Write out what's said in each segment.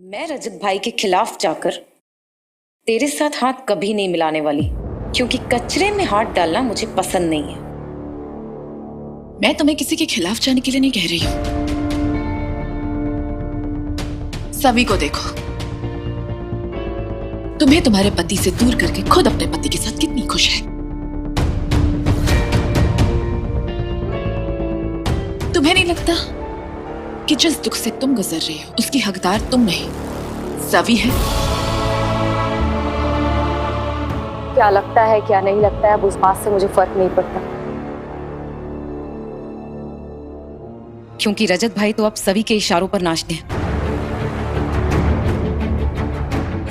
मैं रजत भाई के खिलाफ जाकर तेरे साथ हाथ कभी नहीं मिलाने वाली, क्योंकि कचरे में हाथ डालना मुझे पसंद नहीं है। मैं तुम्हें किसी के खिलाफ जाने के लिए नहीं कह रही हूं। सभी को देखो, तुम्हें तुम्हारे पति से दूर करके खुद अपने पति के साथ कितनी खुश है। तुम्हें नहीं लगता कि जिस दुख से तुम गुजर रही हो उसकी हकदार तुम नहीं, सभी है? क्या लगता है क्या नहीं लगता है, अब उस बात से मुझे फर्क नहीं पड़ता, क्योंकि रजत भाई तो अब सभी के इशारों पर नाचते हैं।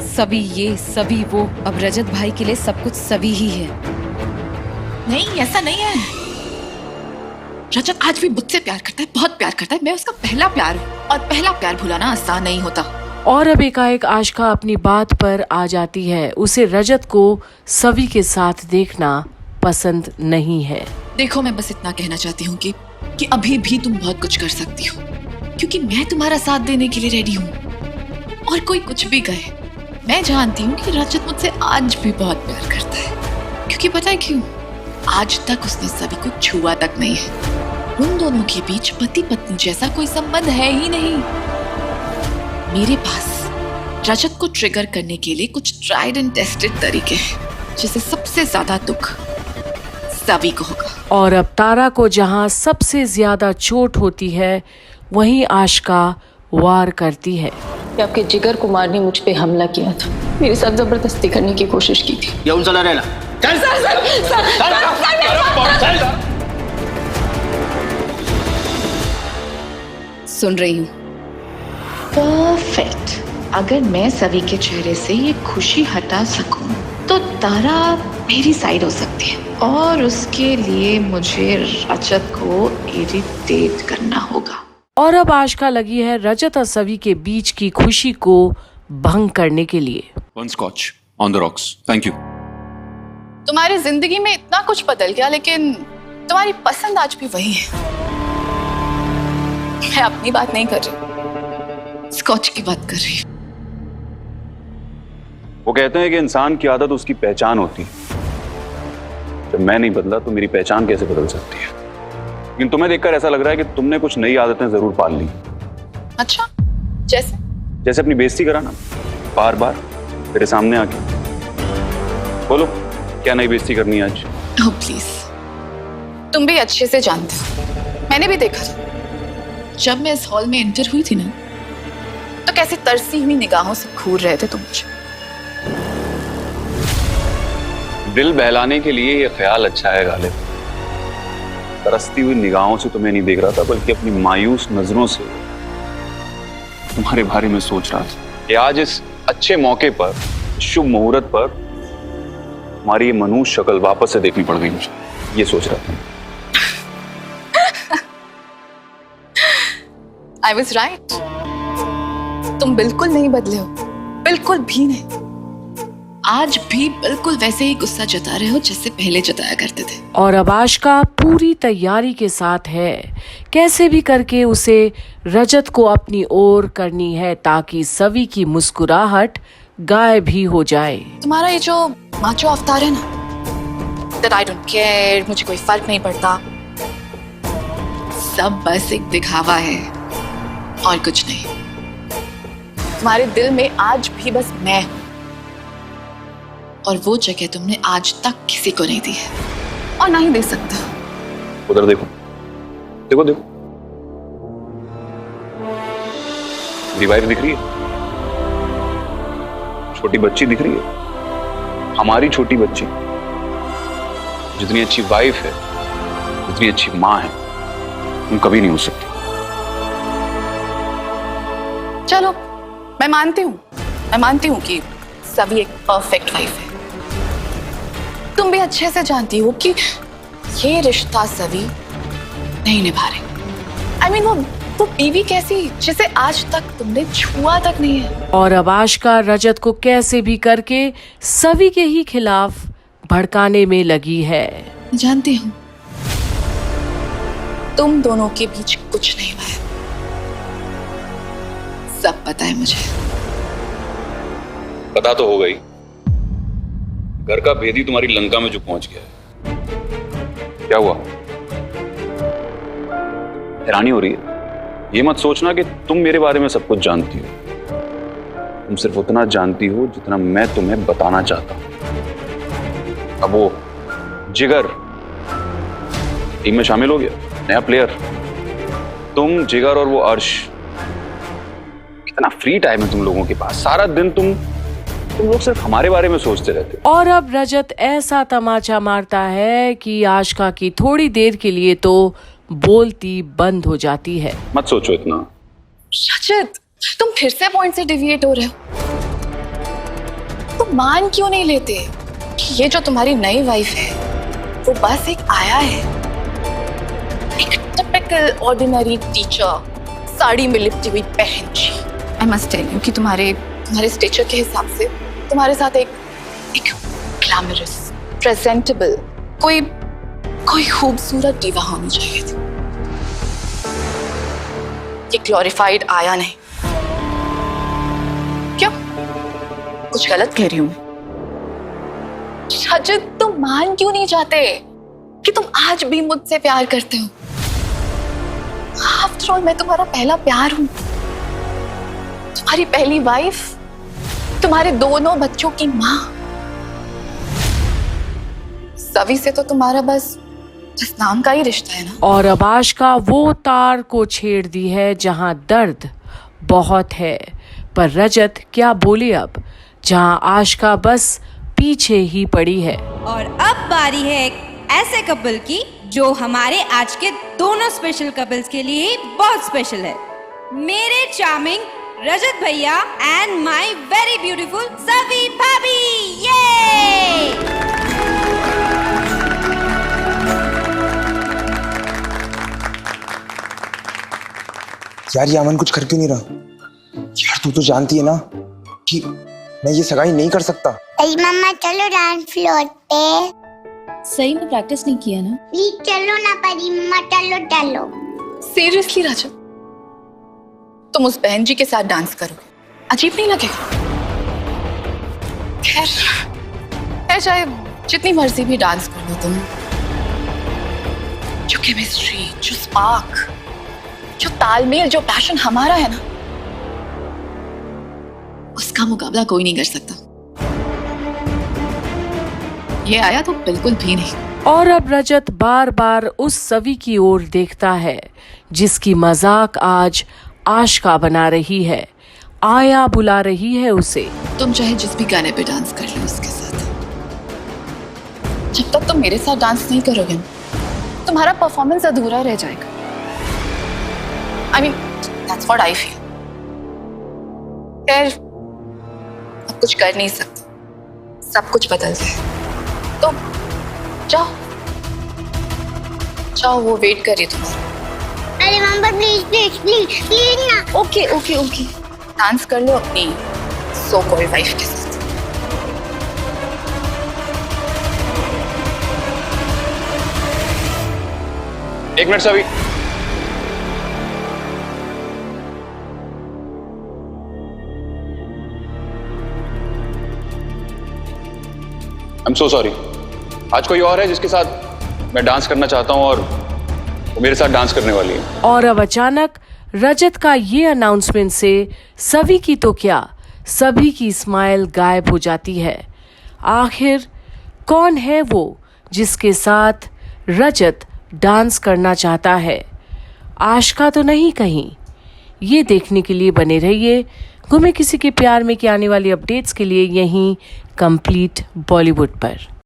सभी ये सभी वो, अब रजत भाई के लिए सब कुछ सभी ही है। नहीं, ऐसा नहीं है। रजत आज भी मुझसे प्यार करता है, बहुत प्यार करता है। मैं उसका पहला प्यार हूँ, और पहला प्यार भुलाना आसान नहीं होता। और अब एकाएक आशिका अपनी बात पर आ जाती है। उसे रजत को सभी के साथ देखना पसंद नहीं है। देखो, मैं बस इतना कहना चाहती हूँ कि अभी भी तुम बहुत कुछ कर सकती हो, क्योंकि मैं तुम्हारा साथ देने के लिए रेडी हूँ। और कोई कुछ भी कहे, मैं जानती हूँ कि रजत मुझसे आज भी बहुत प्यार करता है, क्योंकि पता है क्यों? आज तक उसने सभी को छुआ तक नहीं है। उन दोनों के बीच पति पत्नी जैसा कोई संबंध है ही नहीं। मेरे पास रजत को ट्रिगर करने के लिए कुछ ट्राइड एंड टेस्टेड तरीके हैं, जिससे सबसे ज्यादा दुख सभी को होगा। और अब तारा को जहाँ सबसे ज्यादा चोट होती है, वहीं आशिका वार करती है। आपके जिगर कुमार ने मुझ पे हमला किया था, मेरे साथ जबरदस्ती करने की कोशिश की थी। येऊन चला रेला चल सुन रही हूँ। परफेक्ट। अगर मैं सभी के चेहरे से ये खुशी हटा सकूं, तो तारा मेरी साइड हो सकती है, और उसके लिए मुझे रजत को इरिटेट करना होगा। और अब आशिका लगी है रजत और सभी के बीच की खुशी को भंग करने के लिए। One scotch on the rocks. Thank you. तुम्हारी जिंदगी में इतना कुछ बदल गया, लेकिन तुम्हारी पसंद आज भी वही है। मैं अपनी बात नहीं कर रही, स्कॉच की बात कर रही हूँ। वो कहते हैं कि इंसान की आदत उसकी पहचान होती है। जब मैं नहीं बदला तो मेरी पहचान कैसे बदल सकती है? लेकिन तुम्हें देखकर ऐसा लग रहा है कि तुमने कुछ नई आदतें जरूर पाल ली। अच्छा, जैसे अपनी बेइज्जती कराना बार बार तेरे सामने आके। बोलो, क्या नई बेइज्जती करनी है आज? ओह प्लीज, तुम भी अच्छे से जानते हो, मैंने भी देखा था जब मैं इस हॉल में एंटर हुई थी ना, तो कैसे तरसी हुई निगाहों से घूर रहे थे तुम मुझे। दिल बहलाने के लिए ये ख्याल अच्छा है गालिब। तरसती हुई निगाहों से तुम्हें नहीं देख रहा था, बल्कि अपनी मायूस नजरों से तुम्हारे बारे में सोच रहा था कि आज इस अच्छे मौके पर, शुभ मुहूर्त पर तुम्हारी ये मनहूस शक्ल वापस से देखनी पड़ गई मुझे। ये सोच रहा था। I was right. तुम बिल्कुल नहीं बदले हो, बिल्कुल भी नहीं। आज भी बिल्कुल वैसे ही गुस्सा जता रहे हो जैसे पहले जताया करते थे। और अब आशिका पूरी तैयारी के साथ है, कैसे भी करके उसे रजत को अपनी ओर करनी है, ताकि सभी की मुस्कुराहट गायब ही हो जाए। तुम्हारा ये जो माचो अवतार है ना, that I don't care, मुझे कोई फर्क नहीं पड़ता, सब बस एक दिखावा है और कुछ नहीं। तुम्हारे दिल में आज भी बस मैं हूं, और वो जगह तुमने आज तक किसी को नहीं दी है, और ना ही दे सकता। उधर देखो, देखो देखो, दीवार दिख रही है? छोटी बच्ची दिख रही है? हमारी छोटी बच्ची जितनी अच्छी वाइफ है, जितनी अच्छी माँ है, तुम कभी नहीं हो सकती। चलो, मैं मानती हूँ कि सभी एक परफेक्ट वाइफ है। तुम भी अच्छे से जानती हो कि ये रिश्ता सभी नहीं निभा रहे। I mean, वो बीवी कैसी जिसे आज तक तुमने छुआ तक नहीं है। और अब आशिका रजत को कैसे भी करके सभी के ही खिलाफ भड़काने में लगी है। जानती हूँ तुम दोनों के बीच कुछ नहीं हुआ है, सब पता है मुझे। पता तो होगा ही, घर का भेदी तुम्हारी लंका में जो पहुंच गया है। क्या हुआ? हैरानी हो रही है? ये मत सोचना कि तुम मेरे बारे में सब कुछ जानती हो। तुम सिर्फ उतना जानती हो जितना मैं तुम्हें बताना चाहता हूं। अब वो जिगर टीम में शामिल हो गया, नया प्लेयर। तुम, जिगर और वो अर्श, कितना फ्री टाइम है तुम लोगों के पास। सारा दिन तुम लोग सिर्फ हमारे बारे में सोचते रहते हो। और अब रजत ऐसा तमाचा मारता है कि आशिका की थोड़ी देर के लिए तो बोलती बंद हो जाती है। मत सोचो इतना। रजत, तुम फिर से पॉइंट से डिविएट हो रहे हो। तुम मान क्यों नहीं लेते कि ये जो तुम्हारी नई वाइफ है वो बस एक आया है, एक टिपिकल ऑर्डिनरी टीचर, साड़ी में लिपटी हुई बहन जी। आई मस्ट टेल यू कि तुम्हारे स्टेचर के हिसाब से तुम्हारे साथ एक ग्लैमरस, प्रेजेंटेबल, कोई खूबसूरत दीवा होनी चाहिए थी। ये ग्लोरिफाइड आया नहीं। क्यों? कुछ गलत कह रही हूं? रजत, तुम मान क्यों नहीं चाहते कि तुम आज भी मुझसे प्यार करते हो? आफ्टर ऑल मैं तुम्हारा पहला प्यार हूं, तुम्हारी पहली वाइफ, तुम्हारे दोनों बच्चों की मां। सभी से तो तुम्हारा बस नाम का ही रिश्ता है ना। और अब आशिका वो तार को छेड़ दी है जहां दर्द बहुत है, पर रजत क्या बोले अब, जहां आशिका बस पीछे ही पड़ी है। और अब बारी है एक ऐसे कपल की जो हमारे आज के दोनों स्पेशल कपल्स के लिए बहुत स्पेशल है। मेरे चार्मिंग रजत भैया एंड माय वेरी ब्यूटीफुल सवी भाभी। ये यार ये अमन कुछ कर क्यों नहीं रहा? यार तू तो जानती है ना कि मैं ये सगाई नहीं कर सकता। अरे मम्मा चलो डांस फ्लोर पे। सही में प्रैक्टिस नहीं किया ना? प्लीज चलो ना परी मम्मा, चलो। सीरियसली रजत, तुम उस बहन जी के साथ डांस करोगे? अजीब नहीं लगेगा? खैर चाहे जितनी मर्जी भी डांस कर लो तुम, जो केमिस्ट्री, जो स्पार्क, जो तालमेल, जो पैशन हमारा है ना, उसका मुकाबला कोई नहीं कर सकता। ये आया तो बिल्कुल भी नहीं। और अब रजत बार बार उस सवी की ओर देखता है जिसकी मजाक आज आशिका बना रही है, आया बुला रही है उसे। तुम चाहे जिस भी गाने पे डांस कर लो उसके साथ, जब तक तुम मेरे साथ डांस नहीं करोगे ना, तुम्हारा परफॉर्मेंस अधूरा रह जाएगा। I mean, that's what I feel. खैर, अब कुछ कर नहीं सकते, सब कुछ बदल गया। तो जाओ, वो वेट कर रही है तुम्हारा। अरे मम्मा प्लीज ना। ओके, डांस कर लो अपनी सो कॉल्ड वाइफ के साथ। एक मिनट सभी। I'm so sorry. आज कोई और है जिसके साथ मैं डांस करना चाहता हूं और वो मेरे साथ डांस करने वाली है। और अब अचानक रजत का ये अनाउंसमेंट से सभी की तो क्या, सभी की स्माइल गायब हो जाती है। आखिर कौन है वो जिसके साथ रजत डांस करना चाहता है? आशिका तो नहीं कहीं? ये देखने के लिए बने रहिए गुमे किसी के प्यार में की आने वाली अपडेट्स के लिए यहीं कंप्लीट बॉलीवुड पर।